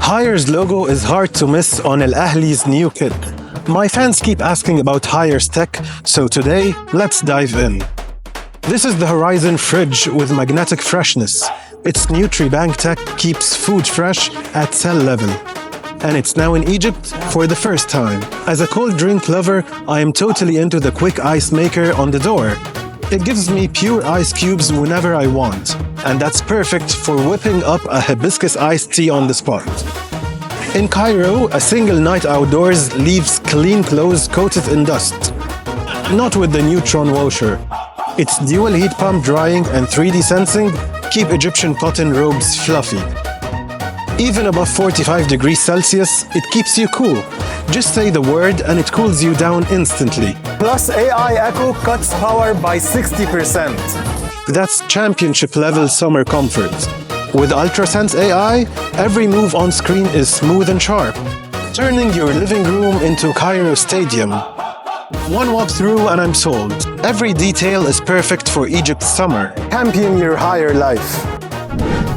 Hire's logo is hard to miss on Al Ahli's new kit. My fans keep asking about Hire's tech, so today, let's dive in. This is the Horizon fridge with magnetic freshness. Its NutriBank tech keeps food fresh at cell level. And it's now in Egypt for the first time. As a cold drink lover, I am totally into the quick ice maker on the door. It gives me pure ice cubes whenever I want, and that's perfect for whipping up a hibiscus iced tea on the spot. In Cairo, a single night outdoors leaves clean clothes coated in dust. Not with the Neutron washer. Its dual heat pump drying and 3D sensing keep Egyptian cotton robes fluffy. Even above 45 degrees Celsius, it keeps you cool. Just say the word and it cools you down instantly. Plus AI Echo cuts power by 60%. That's championship level summer comfort. With UltraSense AI, every move on screen is smooth and sharp, turning your living room into Cairo Stadium. One walkthrough and I'm sold. Every detail is perfect for Egypt's summer. Champion your higher life.